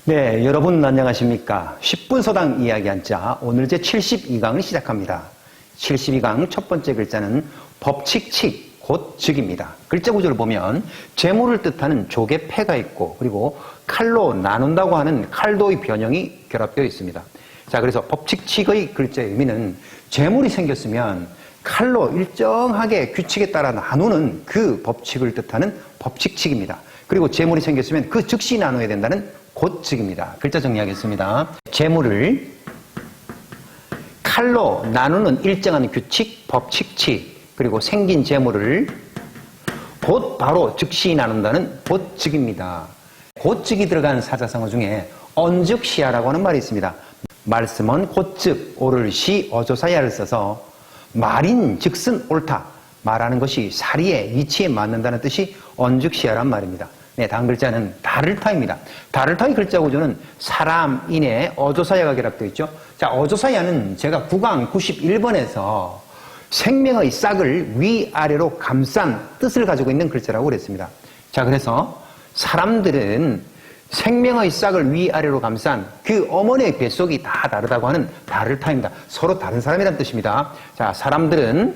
네, 여러분 안녕하십니까? 10분 서당 이야기 한자 오늘 제 72강을 시작합니다. 72강 첫 번째 글자는 법칙칙, 곧 즉입니다. 글자 구조를 보면 재물을 뜻하는 족의 패가 있고 그리고 칼로 나눈다고 하는 칼도의 변형이 결합되어 있습니다. 자, 그래서 법칙칙의 글자의 의미는 재물이 생겼으면 칼로 일정하게 규칙에 따라 나누는 그 법칙을 뜻하는 법칙칙입니다. 그리고 재물이 생겼으면 그 즉시 나눠야 된다는 곧 즉입니다. 글자 정리하겠습니다. 재물을 칼로 나누는 일정한 규칙, 법칙칙, 그리고 생긴 재물을 곧 바로 즉시 나눈다는 곧 즉입니다. 곧 즉이 들어간 사자성어 중에 언즉시야라고 하는 말이 있습니다. 말씀은 곧 즉, 오를 시, 어조사야를 써서 말인 즉슨 옳다, 말하는 것이 사리에, 이치에 맞는다는 뜻이 언즉시야란 말입니다. 네, 다음 글자는 다를타입니다. 다를타의 글자 구조는 사람, 인에, 어조사야가 결합되어 있죠. 자, 어조사야는 제가 9강 91번에서 생명의 싹을 위아래로 감싼 뜻을 가지고 있는 글자라고 그랬습니다. 자, 그래서 사람들은 생명의 싹을 위아래로 감싼 그 어머니의 뱃속이 다 다르다고 하는 다를타입니다. 서로 다른 사람이란 뜻입니다. 자, 사람들은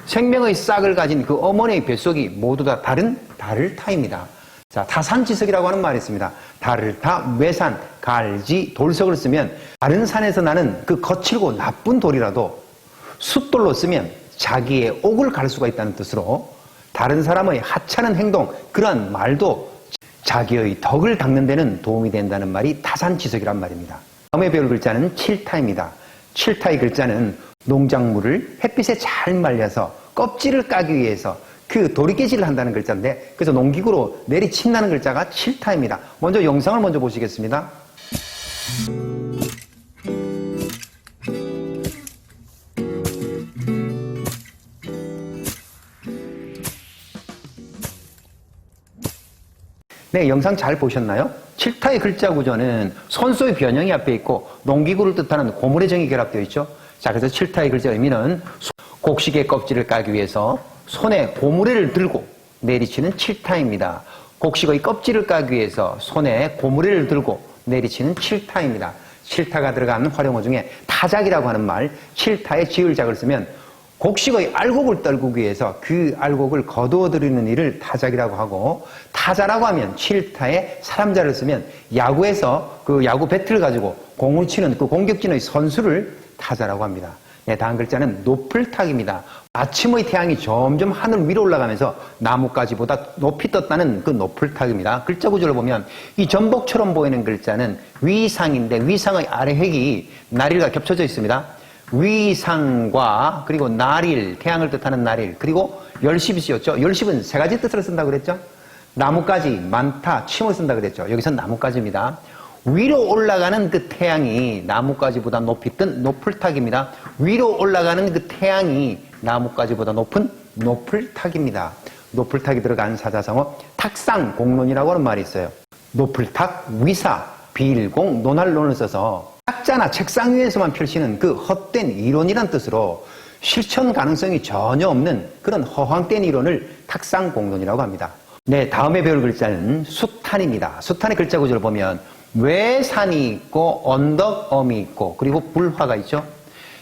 생명의 싹을 가진 그 어머니의 뱃속이 모두 다 다른 다를타입니다. 자, 타산지석이라고 하는 말이 있습니다. 다를타, 외산, 갈지, 돌석을 쓰면 다른 산에서 나는 그 거칠고 나쁜 돌이라도 숫돌로 쓰면 자기의 옥을 갈 수가 있다는 뜻으로 다른 사람의 하찮은 행동, 그러한 말도 자기의 덕을 닦는 데는 도움이 된다는 말이 타산지석이란 말입니다. 다음에 배울 글자는 칠타입니다. 칠타의 글자는 농작물을 햇빛에 잘 말려서 껍질을 까기 위해서 그 도리깨질을 한다는 글자인데, 그래서 농기구로 내리친다는 글자가 칠타입니다. 먼저 영상을 먼저 보시겠습니다. 네, 영상 잘 보셨나요? 칠타의 글자 구조는 손소의 변형이 앞에 있고 농기구를 뜻하는 고물의 정이 결합되어 있죠. 자, 그래서 칠타의 글자 의미는 곡식의 껍질을 까기 위해서 손에 고무래를 들고 내리치는 칠타입니다. 곡식의 껍질을 까기 위해서 손에 고무래를 들고 내리치는 칠타입니다. 칠타가 들어간 활용어 중에 타작이라고 하는 말, 칠타에 지을작을 쓰면 곡식의 알곡을 떨구기 위해서 그 알곡을 거두어들이는 일을 타작이라고 하고, 타자라고 하면 칠타에 사람자를 쓰면 야구에서 그 야구 배트를 가지고 공을 치는 그 공격진의 선수를 타자라고 합니다. 네, 다음 글자는 노플탁입니다. 아침의 태양이 점점 하늘 위로 올라가면서 나뭇가지보다 높이 떴다는 그 노플탁입니다. 글자 구조를 보면 이 전복처럼 보이는 글자는 위상인데 위상의 아래 획이 날일과 겹쳐져 있습니다. 위상과 그리고 날일, 태양을 뜻하는 날일, 그리고 열십이 쓰였죠. 열십은 세 가지 뜻으로 쓴다고 그랬죠. 나뭇가지, 많다, 침을 쓴다 그랬죠. 여기서 나뭇가지입니다. 위로 올라가는 그 태양이 나뭇가지보다 높이 뜬 노플탁입니다. 위로 올라가는 그 태양이 나뭇가지보다 높은 노플탁입니다. 노플탁이 들어간 사자성어 탁상공론이라고 하는 말이 있어요. 노플탁, 위사, 비일공, 논할론을 써서 탁자나 책상 위에서만 펼치는 그 헛된 이론이란 뜻으로 실천 가능성이 전혀 없는 그런 허황된 이론을 탁상공론이라고 합니다. 네, 다음에 배울 글자는 수탄입니다. 수탄의 글자 구조를 보면 외산이 있고 언덕, 엄이 있고 그리고 불화가 있죠.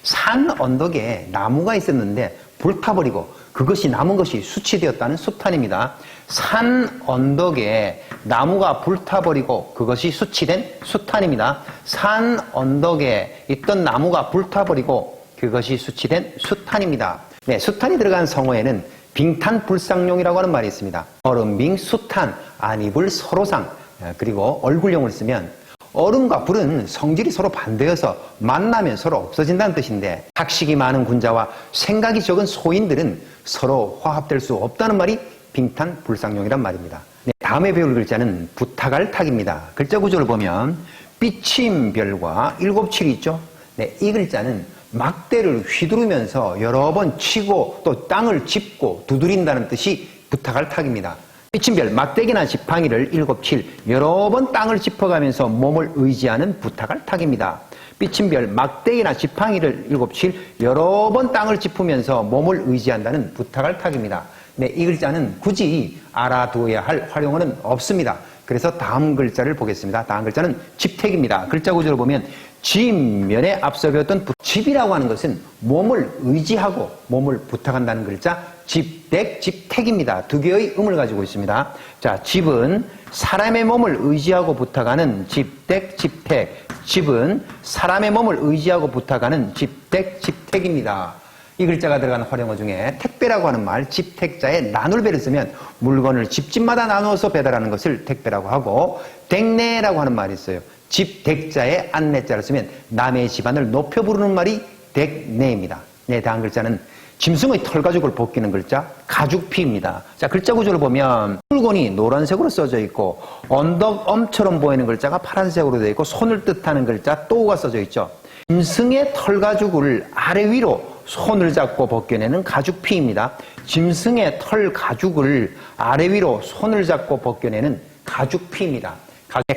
산 언덕에 나무가 있었는데 불타버리고 그것이 남은 것이 수치되었다는 수탄입니다. 산 언덕에 나무가 불타버리고 그것이 수치된 수탄입니다. 산 언덕에 있던 나무가 불타버리고 그것이 수치된 수탄입니다. 네, 수탄이 들어간 성어에는 빙탄불상용이라고 하는 말이 있습니다. 얼음빙, 수탄, 안이불, 서로상, 그리고 얼굴용을 쓰면 얼음과 불은 성질이 서로 반대여서 만나면 서로 없어진다는 뜻인데, 학식이 많은 군자와 생각이 적은 소인들은 서로 화합될 수 없다는 말이 빙탄불상용이란 말입니다. 네, 다음에 배울 글자는 부타갈탁입니다. 글자 구조를 보면 삐침별과 일곱칠이 있죠. 네, 이 글자는 막대를 휘두르면서 여러 번 치고 또 땅을 짚고 두드린다는 뜻이 부타갈탁입니다. 삐침별, 막대기나 지팡이를 일곱칠, 여러 번 땅을 짚어가면서 몸을 의지하는 부타갈탁입니다. 삐침별, 막대기나 지팡이를 일곱칠, 여러 번 땅을 짚으면서 몸을 의지한다는 부타갈탁입니다. 네, 이 글자는 굳이 알아두어야 할 활용어는 없습니다. 그래서 다음 글자를 보겠습니다. 다음 글자는 집택입니다. 글자 구조를 보면 집면에 앞서 배웠던 집이라고 하는 것은 몸을 의지하고 몸을 부탁한다는 글자 집택, 집택입니다. 두 개의 음을 가지고 있습니다. 자, 집은 사람의 몸을 의지하고 부탁하는 집택, 집택. 집은 사람의 몸을 의지하고 부탁하는 집택, 집택입니다. 이 글자가 들어간 활용어 중에 택배라고 하는 말, 집택자에 나눌배를 쓰면 물건을 집집마다 나누어서 배달하는 것을 택배라고 하고, 댁내라고 하는 말이 있어요. 집택자에 안내자를 쓰면 남의 집안을 높여 부르는 말이 댁내입니다. 네, 다음 글자는 짐승의 털가죽을 벗기는 글자 가죽피입니다. 자, 글자 구조를 보면 물건이 노란색으로 써져 있고 언덕엄처럼 보이는 글자가 파란색으로 되어 있고 손을 뜻하는 글자 또가 써져 있죠. 짐승의 털가죽을 아래 위로 손을 잡고 벗겨내는 가죽피입니다. 짐승의 털 가죽을 아래 위로 손을 잡고 벗겨내는 가죽피입니다.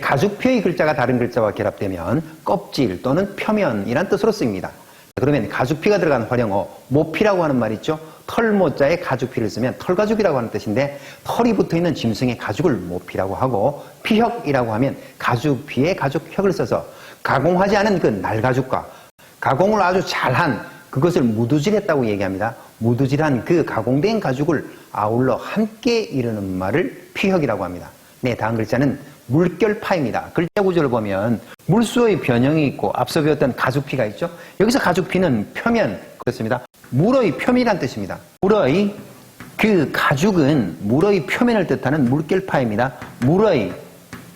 가죽피의 글자가 다른 글자와 결합되면 껍질 또는 표면이란 뜻으로 쓰입니다. 그러면 가죽피가 들어간 활용어 모피라고 하는 말 있죠. 털모자에 가죽피를 쓰면 털가죽이라고 하는 뜻인데 털이 붙어있는 짐승의 가죽을 모피라고 하고 피혁이라고 하면 가죽피에 가죽혁을 써서 가공하지 않은 그 날가죽과 가공을 아주 잘한 그것을 무두질했다고 얘기합니다. 무두질한 그 가공된 가죽을 아울러 함께 이루는 말을 피혁이라고 합니다. 네, 다음 글자는 물결파입니다. 글자 구조를 보면 물수의 변형이 있고 앞서 배웠던 가죽피가 있죠. 여기서 가죽피는 표면, 그렇습니다. 물의 표면이란 뜻입니다. 물의 그 가죽은 물의 표면을 뜻하는 물결파입니다. 물의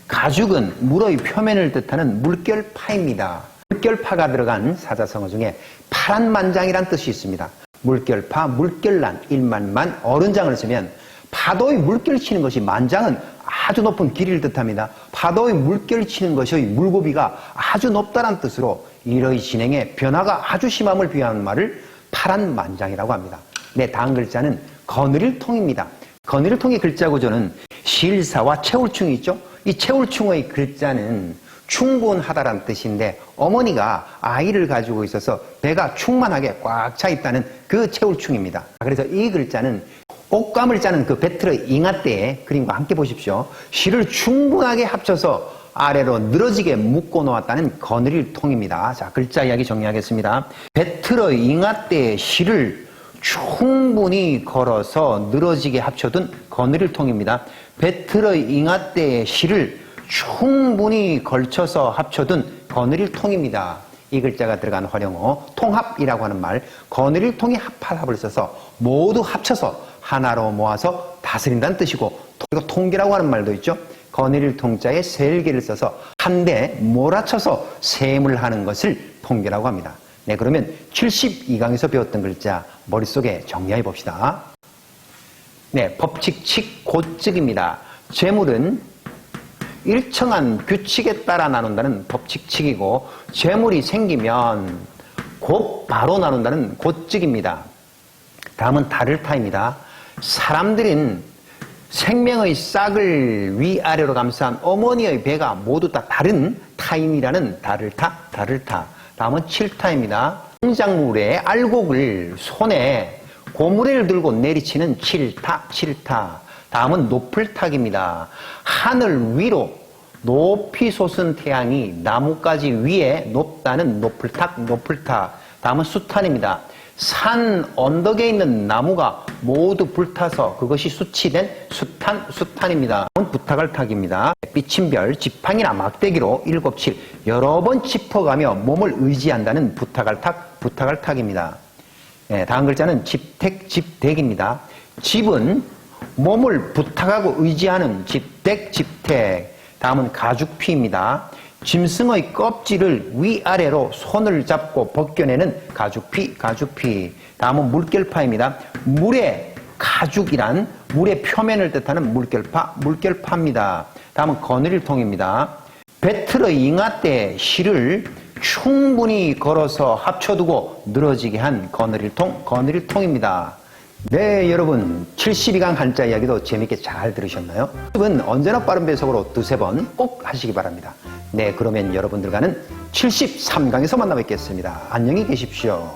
가죽은 물의 표면을 뜻하는 물결파입니다. 물결파가 들어간 사자성어 중에 파란만장이란 뜻이 있습니다. 물결파, 물결난, 일만만, 어른장을 쓰면 파도의 물결 치는 것이 만장은 아주 높은 길이를 뜻합니다. 파도의 물결 치는 것의 물고비가 아주 높다는 뜻으로 일의 진행에 변화가 아주 심함을 비유하는 말을 파란만장이라고 합니다. 네, 다음 글자는 거느릴통입니다. 거느릴통의 글자 구조는 실사와 채울충이 있죠. 이 채울충의 글자는 충분하다라는 뜻인데 어머니가 아이를 가지고 있어서 배가 충만하게 꽉 차 있다는 그 채울충입니다. 그래서 이 글자는 옷감을 짜는 그 배틀의 잉아대의 그림과 함께 보십시오. 실을 충분하게 합쳐서 아래로 늘어지게 묶어 놓았다는 거느릴통입니다. 자, 글자 이야기 정리하겠습니다. 배틀의 잉아대의 실을 충분히 걸어서 늘어지게 합쳐둔 거느릴통입니다. 배틀의 잉아대의 실을 충분히 걸쳐서 합쳐둔 거느릴통입니다. 이 글자가 들어간 활용어 통합이라고 하는 말, 거느릴통이 합을 써서 모두 합쳐서 하나로 모아서 다스린다는 뜻이고, 그리고 통계라고 하는 말도 있죠. 거느릴 통자에 셀개를 써서 한데 몰아쳐서 셈을 하는 것을 통계라고 합니다. 네, 그러면 72강에서 배웠던 글자 머릿속에 정리해 봅시다. 네, 법칙칙 고측입니다. 재물은 일정한 규칙에 따라 나눈다는 법칙칙이고, 재물이 생기면 곧 바로 나눈다는 고측입니다. 다음은 다를타입니다. 사람들은 생명의 싹을 위아래로 감싼 어머니의 배가 모두 다 다른 타임이라는 다를타. 다음은 칠타입니다. 성장물의 알곡을 손에 고무래를 들고 내리치는 칠타. 다음은 높을탁입니다. 하늘 위로 높이 솟은 태양이 나뭇가지 위에 높다는 높을탁. 다음은 수탄입니다. 산 언덕에 있는 나무가 모두 불타서 그것이 수치된 수탄입니다. 부탁할 탁입니다. 삐침별, 지팡이나 막대기로 7, 7 여러 번 짚어가며 몸을 의지한다는 부탁할 탁입니다. 네, 다음 글자는 집택입니다. 집은 몸을 부탁하고 의지하는 집택. 다음은 가죽피입니다. 짐승의 껍질을 위아래로 손을 잡고 벗겨내는 가죽피. 다음은 물결파입니다. 물의 가죽이란 물의 표면을 뜻하는 물결파입니다. 다음은 거느릴통입니다. 배틀의 잉아대 실을 충분히 걸어서 합쳐두고 늘어지게 한 거느릴통입니다. 네, 여러분 72강 한자 이야기도 재밌게 잘 들으셨나요? 여러분 언제나 빠른 배속으로 두세 번 꼭 하시기 바랍니다. 네, 그러면 여러분들과는 73강에서 만나 뵙겠습니다. 안녕히 계십시오.